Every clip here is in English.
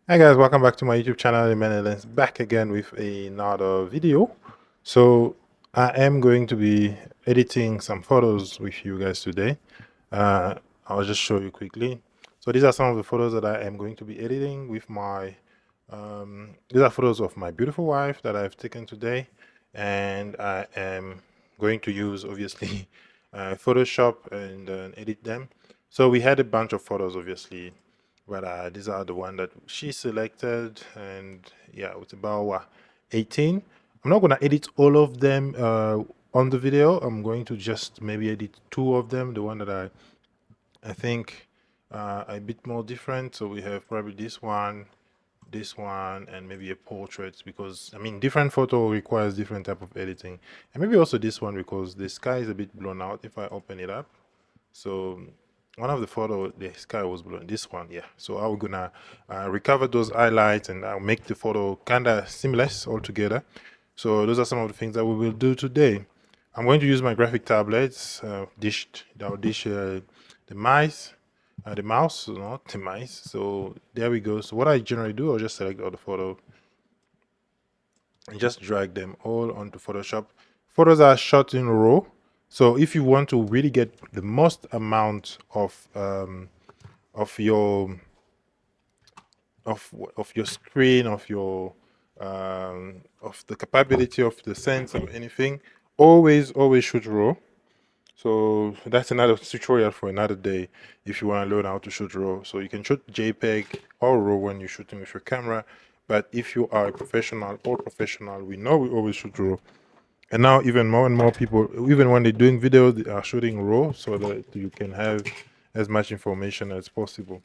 Hi guys, welcome back to my YouTube channel. Emmanuel back again with another video. So I am going to be editing some photos with you guys today. I'll just show you quickly. So these are some of the photos that I am going to be editing with my these are photos of my beautiful wife that I've taken today, and I am going to use obviously Photoshop and edit them. So we had a bunch of photos obviously, but these are the one that she selected, and yeah, it's about 18. I'm not gonna edit all of them on the video. I'm going to just maybe edit two of them, the one that I think a bit more different. So we have probably this one, and maybe a portrait, because I mean different photo requires different type of editing, and maybe also this one because the sky is a bit blown out if I open it up. So one of the photo, the sky was blue. This one, yeah. So I'm gonna recover those highlights, and I'll make the photo kind of seamless all together. So those are some of the things that we will do today. I'm going to use my graphic tablets, the mouse, not the mice. So there we go. So what I generally do, I'll just select all the photo and just drag them all onto Photoshop. Photos are shot in RAW. So if you want to really get the most amount of your of your screen, of the capability of the sense of anything, always shoot RAW. So that's another tutorial for another day if you want to learn how to shoot RAW. So you can shoot JPEG or RAW when you're shooting with your camera. But if you are a professional or professional, we know we always shoot RAW. And now even more and more people, even when they're doing videos, they are shooting RAW so that you can have as much information as possible.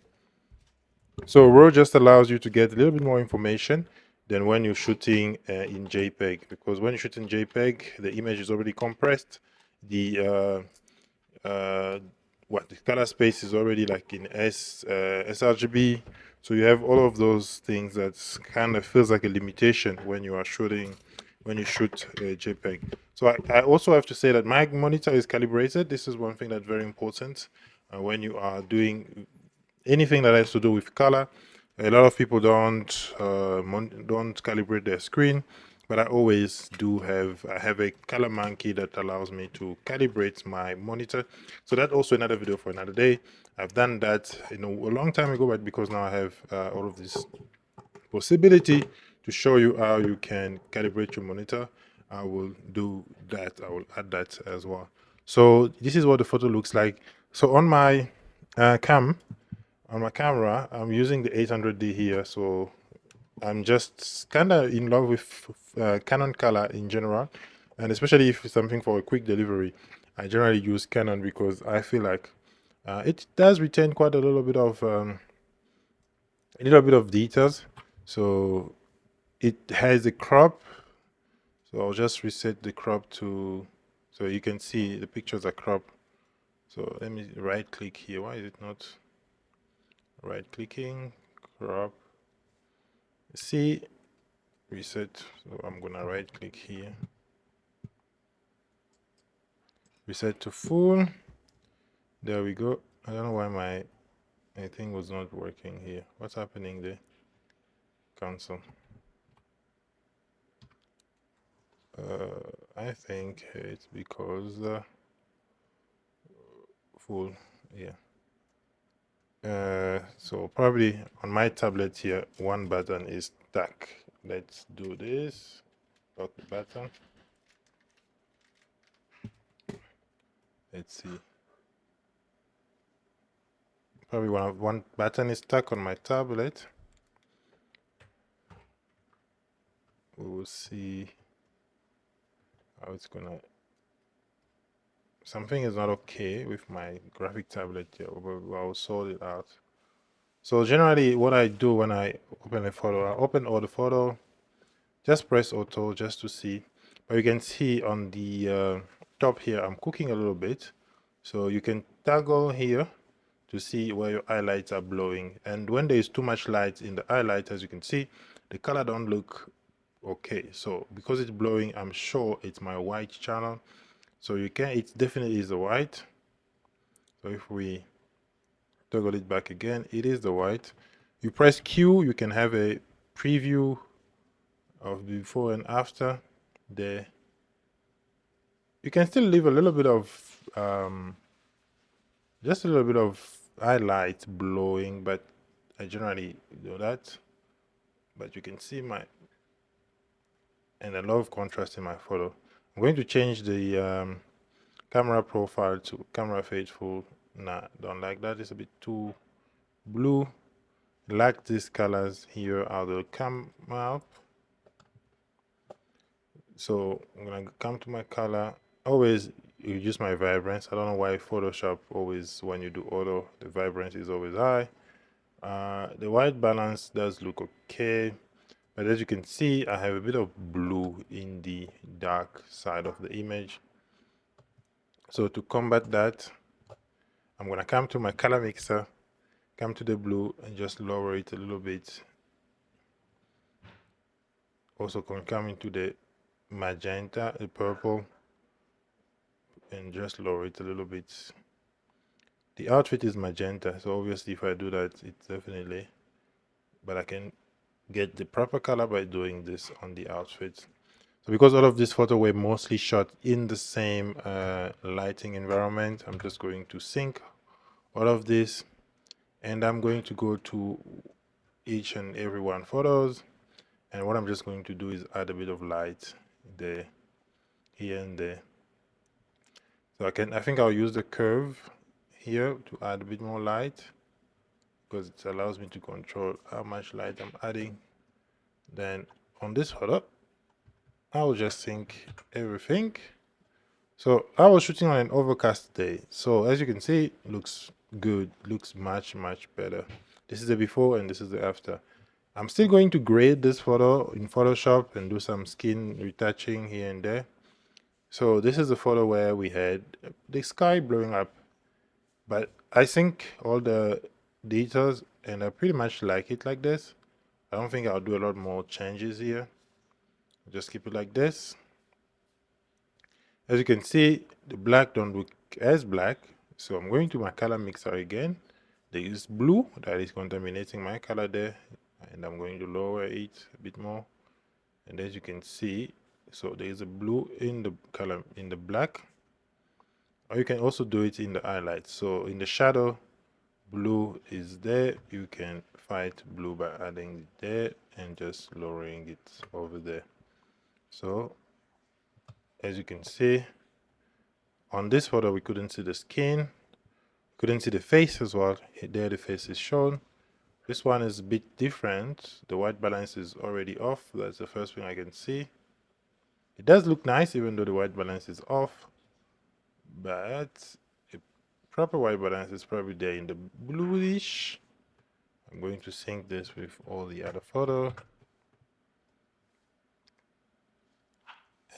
So RAW just allows you to get a little bit more information than when you're shooting in JPEG, because when you shoot in JPEG, the image is already compressed. The what the color space is already like in sRGB, so you have all of those things that kind of feels like a limitation when you are shooting when you shoot JPEG. So I also have to say that my monitor is calibrated. This is one thing that's very important when you are doing anything that has to do with color. A lot of people don't calibrate their screen, but I always do have. I have a color monkey that allows me to calibrate my monitor. So that's also another video for another day. I've done that a long time ago, but because now I have all of this possibility to show you how you can calibrate your monitor, I will do that. I will add that as well. So this is what the photo looks like. So on my on my camera, I'm using the 800D here. So I'm just kind of in love with Canon color in general, and especially if it's something for a quick delivery, I generally use Canon because I feel like it does retain quite a little bit of details. So it has a crop. So I'll just reset the crop to, so you can see the pictures are cropped. So let me right click here. Why is it not right clicking? Crop. See, reset. So I'm gonna right click here, reset to full. There we go. I don't know why my thing was not working here. What's happening there? Cancel. I think it's because full. Yeah. So probably on my tablet here, one button is stuck. Let's do this. Lock the button. Let's see. Probably one button is stuck on my tablet. We will see how it's gonna. Something is not okay with my graphic tablet here, but I'll sort it out. So generally, what I do when I open a photo, I open all the photo, just press auto just to see. But you can see on the top here, I'm cooking a little bit. So you can toggle here to see where your highlights are blowing. And when there is too much light in the highlight, as you can see, the color don't look okay. So because it's blowing, I'm sure it's my white channel. So it definitely is the white. So if we toggle it back again, it is the white. You press Q, you can have a preview of before and after there. You can still leave a little bit of just a little bit of highlight blowing, but I generally do that. But you can see and a lot of contrast in my photo. I'm going to change the camera profile to camera faithful. Nah, don't like that. It's a bit too blue. Like these colors here how they'll come up. So I'm gonna come to my color. Always reduce my vibrance. I don't know why Photoshop always, when you do auto, the vibrance is always high. The white balance does look okay, but as you can see, I have a bit of blue in the dark side of the image. So to combat that, I'm gonna come to my color mixer, come to the blue and just lower it a little bit. Also can come into the magenta, the purple, and just lower it a little bit. The outfit is magenta, so obviously if I do that, it's definitely, but I can get the proper color by doing this on the outfit. So because all of these photos were mostly shot in the same lighting environment, I'm just going to sync all of this, and I'm going to go to each and every one photos, and what I'm just going to do is add a bit of light there, here and there. So I think I'll use the curve here to add a bit more light, because it allows me to control how much light I'm adding. Then on this photo, I'll just sync everything. So I was shooting on an overcast day. So as you can see, it looks good, looks much better. This is the before and this is the after. I'm still going to grade this photo in Photoshop and do some skin retouching here and there. So this is the photo where we had the sky blowing up, but I think all the details, and I pretty much like it like this. I don't think I'll do a lot more changes here. Just keep it like this. As you can see, the black don't look as black. So I'm going to my color mixer again. There is blue that is contaminating my color there. And I'm going to lower it a bit more. And as you can see, so there is a blue in the color, in the black. Or you can also do it in the highlights. So in the shadow, blue is there. You can fight blue by adding it there and just lowering it over there. So as you can see, on this photo we couldn't see the skin, couldn't see the face as well. There the face is shown. This one is a bit different. The white balance is already off. That's the first thing I can see. It does look nice even though the white balance is off, but a proper white balance is probably there in the bluish. I'm going to sync this with all the other photo.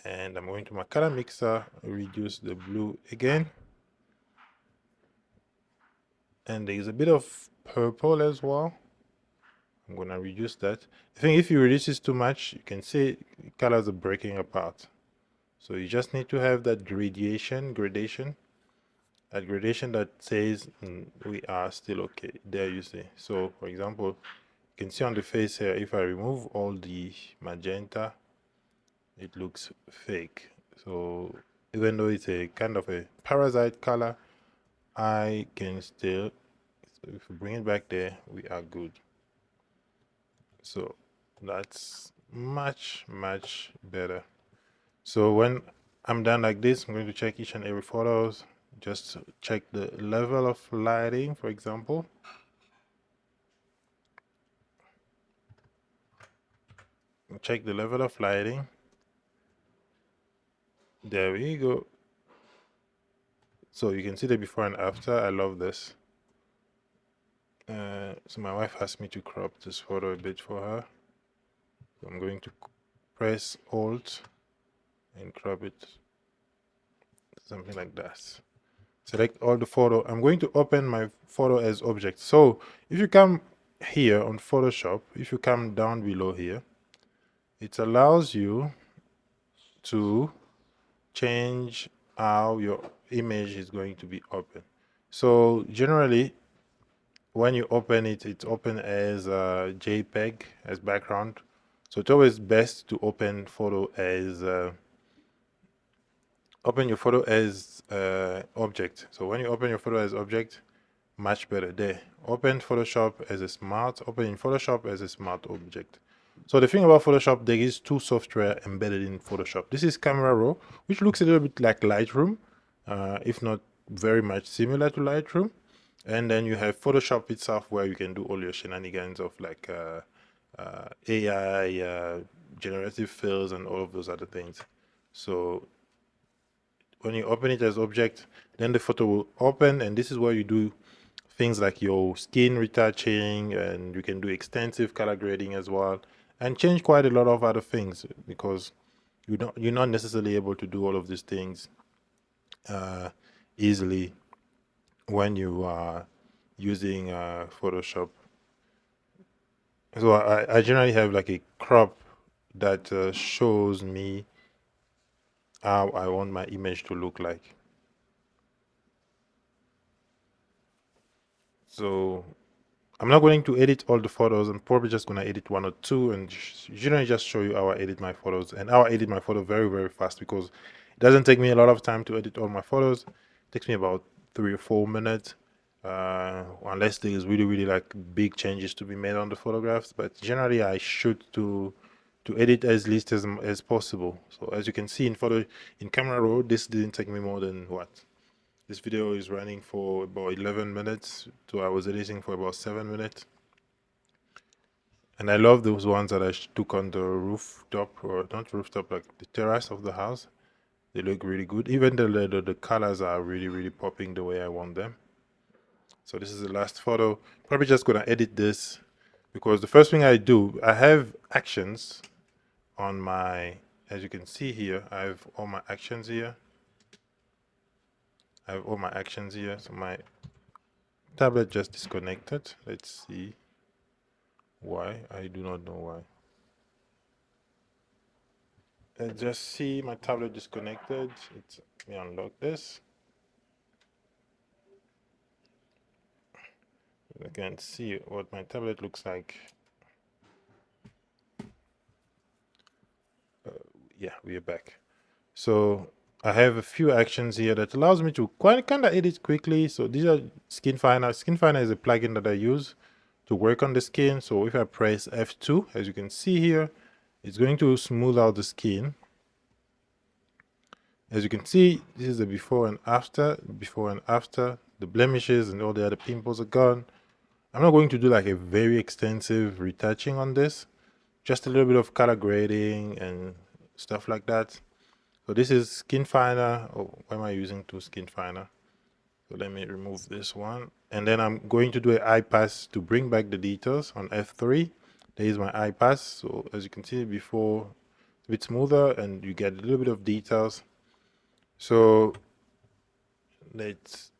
And I'm going to my color mixer, reduce the blue again. And there is a bit of purple as well. I'm gonna reduce that. I think if you reduce this too much, you can see colors are breaking apart. So you just need to have that gradation that says we are still okay. There you see. So for example, you can see on the face here, if I remove all the magenta, it looks fake. So even though it's a kind of a parasite color, I can still, so if we bring it back there, we are good. So that's much better. So when I'm done like this, I'm going to check each and every photos, just check the level of lighting, for example. Check the level of lighting. There we go. So you can see the before and after. I love this. So my wife asked me to crop this photo a bit for her. So I'm going to press Alt and crop it, something like that. Select all the photo. I'm going to open my photo as object. So if you come here on Photoshop, if you come down below here, it allows you to change how your image is going to be open. So generally, when you open it, it's open as a JPEG as background. So it's always best to open photo as open your photo as object. So when you open your photo as object, much better there. Open Photoshop as a smart, open in Photoshop as a smart object. So the thing about Photoshop, there is two software embedded in Photoshop. This is Camera Raw, which looks a little bit like Lightroom, if not very much similar to Lightroom. And then you have Photoshop itself, where you can do all your shenanigans of like AI, generative fills, and all of those other things. So when you open it as object, then the photo will open, and this is where you do things like your skin retouching, and you can do extensive color grading as well, and change quite a lot of other things, because you're not necessarily able to do all of these things easily when you are using Photoshop. So I generally have like a crop that shows me how I want my image to look like. So I'm not going to edit all the photos. I'm probably just going to edit one or two and generally just show you how I edit my photos. And how I edit my photo very, very fast, because it doesn't take me a lot of time to edit all my photos. It takes me about 3 or 4 minutes, unless there is really, really like big changes to be made on the photographs. But generally, I shoot to edit as least as possible. So as you can see in Camera Raw, this didn't take me more than what? This video is running for about 11 minutes, so I was editing for about 7 minutes. And I love those ones that I took on the rooftop, or not rooftop, like the terrace of the house. They look really good. Even the colors are really, really popping the way I want them. So this is the last photo. Probably just gonna edit this, because the first thing I do, I have actions on my, as you can see here, I have all my actions here. So my tablet just disconnected. Let's see why. I do not know why. I just see my tablet disconnected. Let me unlock this. I can see what my tablet looks like. Yeah, we are back. So I have a few actions here that allows me to kind of edit quickly. So these are Skin Finder. Skin Finder is a plugin that I use to work on the skin. So if I press F2, as you can see here, it's going to smooth out the skin. As you can see, this is the before and after. The blemishes and all the other pimples are gone. I'm not going to do like a very extensive retouching on this, just a little bit of color grading and stuff like that. So this is Skin Finder. Oh, why am I using two Skin Finder? So let me remove this one. And then I'm going to do an eye pass to bring back the details on F3. There is my eye pass. So as you can see before, it's a bit smoother and you get a little bit of details. So let's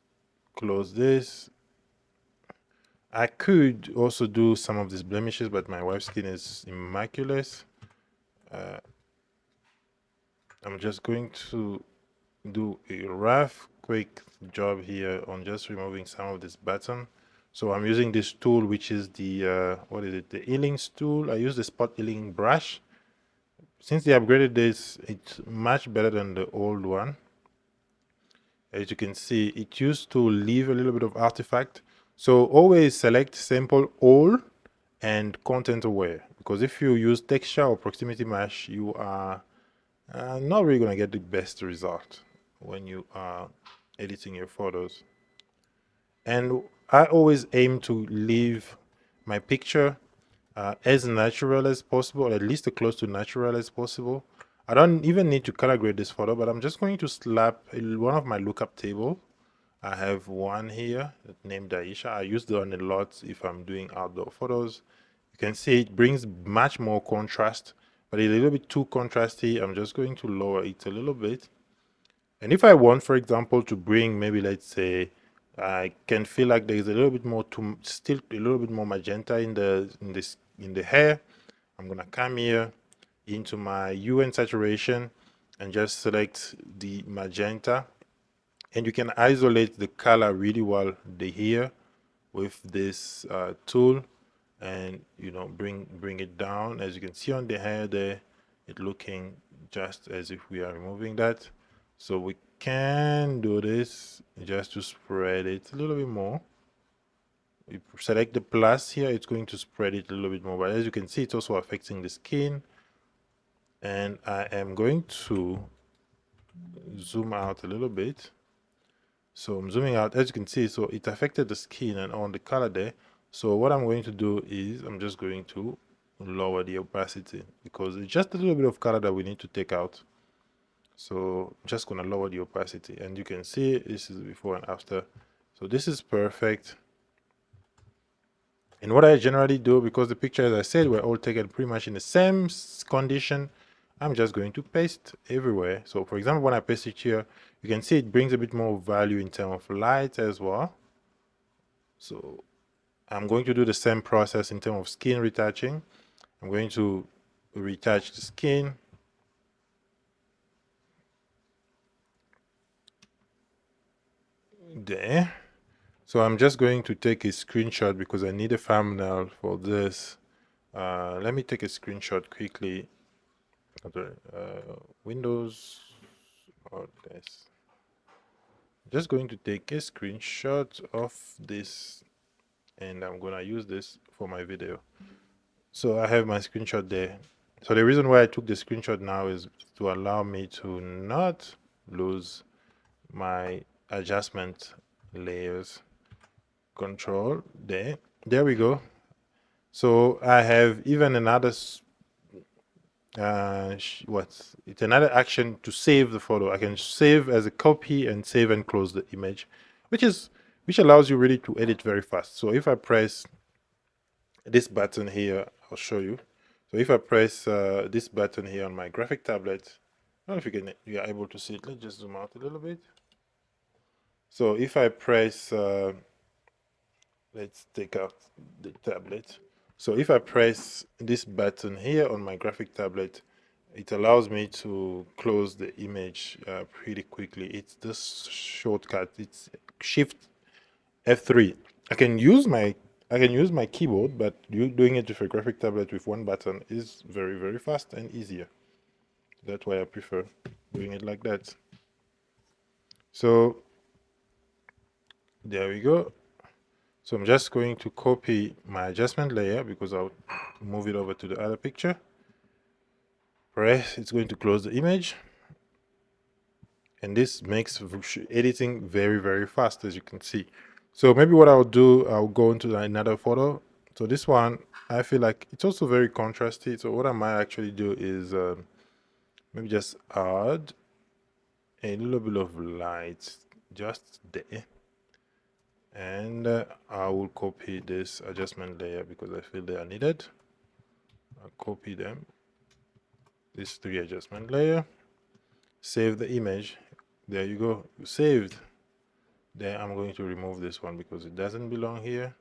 close this. I could also do some of these blemishes, but my wife's skin is immaculate. I'm just going to do a rough, quick job here on just removing some of this button. So I'm using this tool, which is the, what is it? The Ealing's tool. I use the Spot Ealing brush. Since they upgraded this, it's much better than the old one. As you can see, it used to leave a little bit of artifact. So always select sample all and content aware, because if you use texture or proximity mesh, you are not really going to get the best result when you are editing your photos. And I always aim to leave my picture as natural as possible, or at least as close to natural as possible. I don't even need to color grade this photo, but I'm just going to slap one of my lookup table. I have one here named Aisha. I use that one a lot if I'm doing outdoor photos. You can see it brings much more contrast, but it's a little bit too contrasty. I'm just going to lower it a little bit. And if I want, for example, to bring maybe, let's say, I can feel like there is a little bit more still a little bit more magenta in the hair, I'm gonna come here into my hue and saturation and just select the magenta, and you can isolate the color really well the hair with this tool, and bring it down. As you can see on the hair there, it looking just as if we are removing that. So we can do this just to spread it a little bit more. We select the plus here, it's going to spread it a little bit more, but as you can see, it's also affecting the skin. And I am going to zoom out a little bit. So I'm zooming out, as you can see, so it affected the skin and on the color there. So what I'm going to do is I'm just going to lower the opacity, because it's just a little bit of color that we need to take out. So I'm just going to lower the opacity, and you can see this is before and after. So this is perfect. And what I generally do, because the picture, as I said, were all taken pretty much in the same condition, I'm just going to paste everywhere. So for example, when I paste it here, you can see it brings a bit more value in terms of light as well. So I'm going to do the same process in terms of skin retouching. I'm going to retouch the skin. There. So I'm just going to take a screenshot because I need a thumbnail for this. Let me take a screenshot quickly. Windows or this. Just going to take a screenshot of this, and I'm gonna use this for my video. So I have my screenshot there. So the reason why I took the screenshot now is to allow me to not lose my adjustment layers. Control there we go. So I have even another it's another action to save the photo. I can save as a copy and save and close the image, which allows you really to edit very fast. So if I press this button here, I'll show you. So if I press this button here on my graphic tablet, I don't know if you are able to see it. Let's just zoom out a little bit. So if I press let's take out the tablet. So if I press this button here on my graphic tablet, it allows me to close the image pretty quickly. It's this shortcut. It's Shift F3. I can use my keyboard, but doing it with a graphic tablet with one button is very, very fast and easier. That's why I prefer doing it like that. So there we go. So I'm just going to copy my adjustment layer because I'll move it over to the other picture. Press, it's going to close the image. And this makes editing very, very fast, as you can see. So maybe what I'll do, I'll go into another photo. So this one, I feel like it's also very contrasty. So what I might actually do is maybe just add a little bit of light just there. And I will copy this adjustment layer because I feel they are needed. I'll copy them, this 3 adjustment layer, save the image. There you go, saved. Then I'm going to remove this one because it doesn't belong here.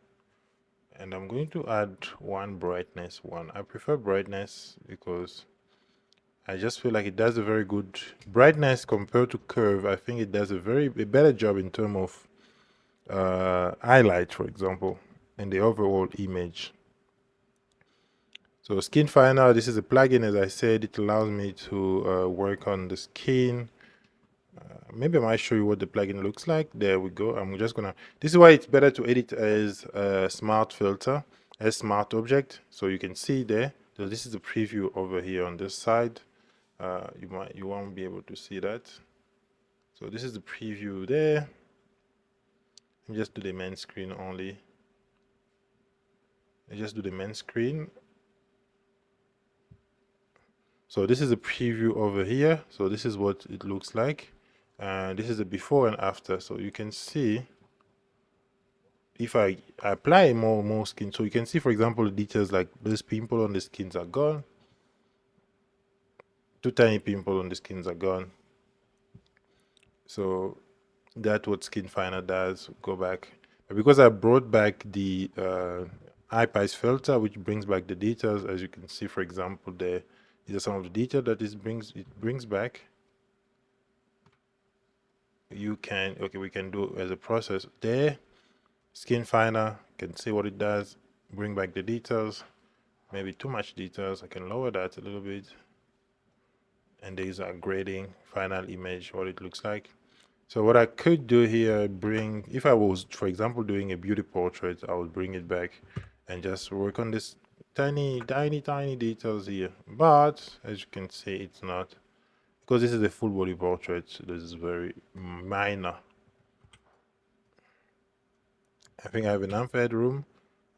And I'm going to add one brightness one. I prefer brightness because I just feel like it does a very good brightness compared to curve. I think it does a better job in terms of highlight, for example, and the overall image. So Skin Finder, this is a plugin, as I said. It allows me to work on the skin. Maybe I might show you what the plugin looks like. There we go. I'm just gonna, this is why it's better to edit as a smart filter, as smart object. So you can see there. So this is the preview over here on this side. You won't be able to see that. So this is the preview there. Let me just do the main screen only. I just do the main screen. So this is a preview over here. So this is what it looks like. And this is the before and after. So you can see if I apply more skin. So you can see, for example, the details like this pimple on the skins are gone. 2 tiny pimples on the skins are gone. So that's what Skin Finder does. Go back. But because I brought back the Eyepie filter, which brings back the details, as you can see, for example, there, these are some of the detail that it brings back. You can, okay, we can do as a process there. Skin Finder, can see what it does, bring back the details, maybe too much details. I can lower that a little bit. And these are grading final image, what it looks like. So what I could do here, bring, if I was, for example, doing a beauty portrait, I would bring it back and just work on this tiny details here. But as you can see, it's not, because this is a full body portrait. This is very minor. I think I have enough headroom.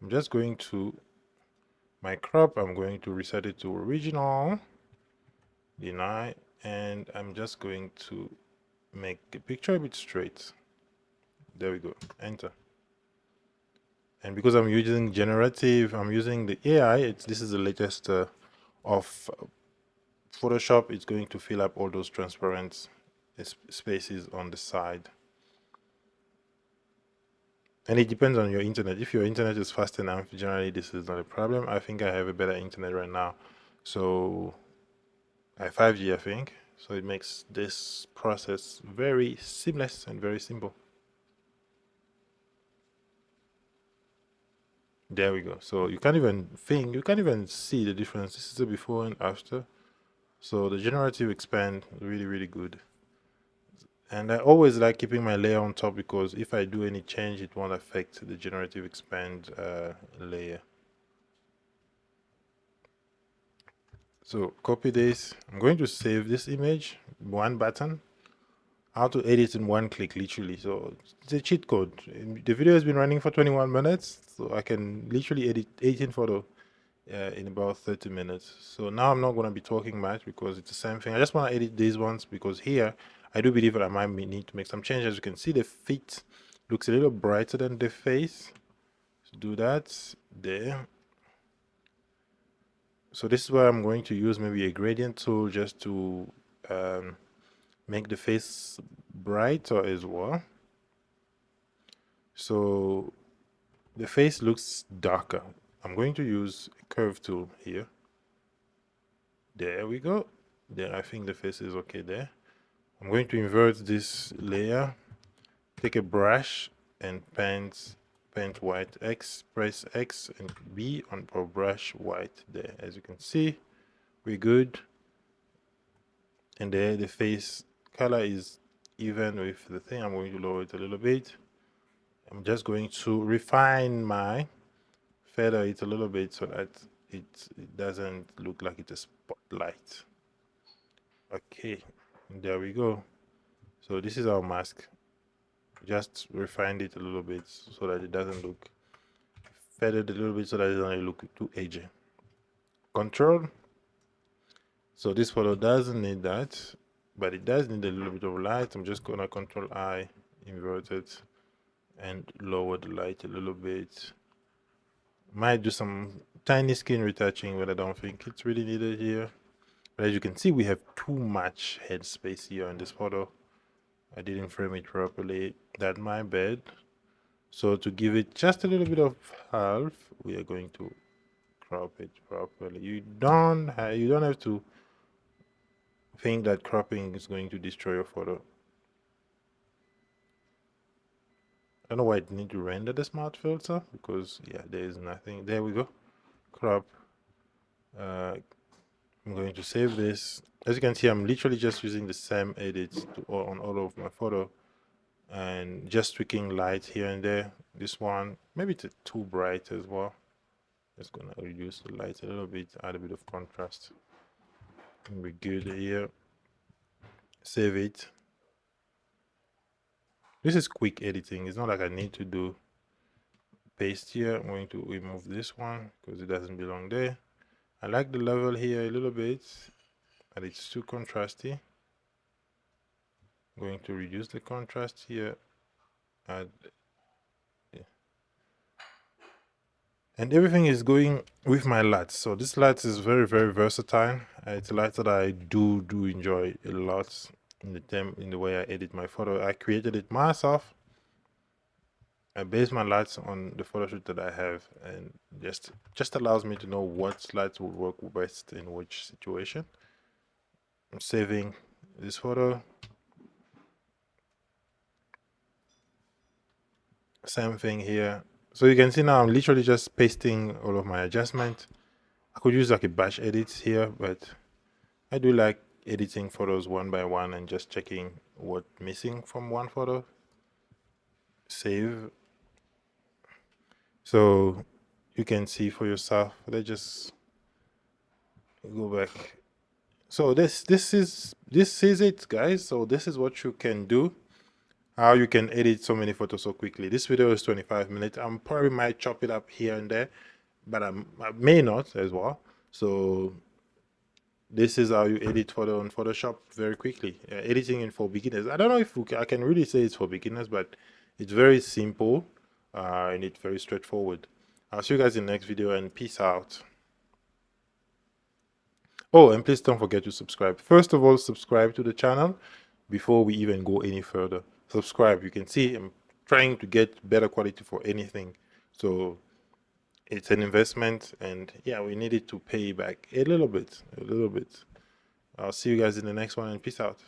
I'm just going to my crop. I'm going to reset it to original, deny, and I'm just going to make the picture a bit straight. There we go, enter. And because I'm using generative, I'm using the AI, this is the latest of Photoshop. It's going to fill up all those transparent spaces on the side. And it depends on your internet. If your internet is fast enough, generally this is not a problem. I think I have a better internet right now. So I have 5G, I think. So it makes this process very seamless and very simple. There we go. So you can't even see the difference. This is the before and after. So the generative expand, really good. And I always like keeping my layer on top, because if I do any change, it won't affect the generative expand layer. So copy this. I'm going to save this image, one button. How to edit in one click, literally. So it's a cheat code. The video has been running for 21 minutes, so I can literally edit 18 photo in about 30 minutes. So now I'm not going to be talking much, because it's the same thing. I just want to edit these ones, because here I do believe that I might need to make some changes. As you can see, the feet looks a little brighter than the face. So do that there. So this is where I'm going to use maybe a gradient tool just to make the face brighter as well. So the face looks darker. I'm going to use a curve tool here. There we go. There, I think the face is okay there. I'm going to invert this layer, take a brush and paint white X, press X and B on for brush white there. As you can see, we're good. And there the face color is even with the thing. I'm going to lower it a little bit. I'm just going to refine my feather it a little bit so that it doesn't look like it's a spotlight. Okay, there we go. So this is our mask. Just refined it a little bit so that it doesn't look feathered, a little bit so that it doesn't look too edgy. Control. So this photo doesn't need that, but it does need a little bit of light. I'm just gonna Control I, invert it, and lower the light a little bit. Might do some tiny skin retouching, but I don't think it's really needed here. But as you can see, we have too much head space here in this photo. I didn't frame it properly. That's my bad. So to give it just a little bit of half, we are going to crop it properly. You don't have to think that cropping is going to destroy your photo. I don't know why I need to render the smart filter, because yeah, there is nothing. There we go. Crop. I'm going to save this. As you can see, I'm literally just using the same edits on all of my photo, and just tweaking light here and there. This one, maybe it's too bright as well. Just gonna reduce the light a little bit, add a bit of contrast. And we're good here. Save it. This is quick editing. It's not like I need to do paste here. I'm going to remove this one because it doesn't belong there. I like the level here a little bit, but it's too contrasty. I'm going to reduce the contrast here. Add, yeah. And everything is going with my LUT. So this LUT is very versatile. It's a LUT that I do enjoy a lot in the way I edit my photo. I created it myself. I base my LUTs on the photo shoot that I have, and just allows me to know what LUTs will work best in which situation. I'm saving this photo. Same thing here. So you can see now I'm literally just pasting all of my adjustments. I could use like a batch edit here, but I do like editing photos one by one and just checking what's missing from one photo. Save. So you can see for yourself. Let's just go back. So this is it, guys. So this is what you can do. How you can edit so many photos so quickly. This video is 25 minutes. I'm probably might chop it up here and there, but I may not as well. So this is how you edit photo on Photoshop very quickly. Editing in for beginners. I don't know if I can really say it's for beginners, but it's very simple and it's very straightforward. I'll see you guys in the next video, and peace out. Oh, and please don't forget to subscribe. First of all, subscribe to the channel before we even go any further. Subscribe. You can see I'm trying to get better quality for anything. So it's an investment, and yeah, we need it to pay back a little bit, a little bit. I'll see you guys in the next one, and peace out.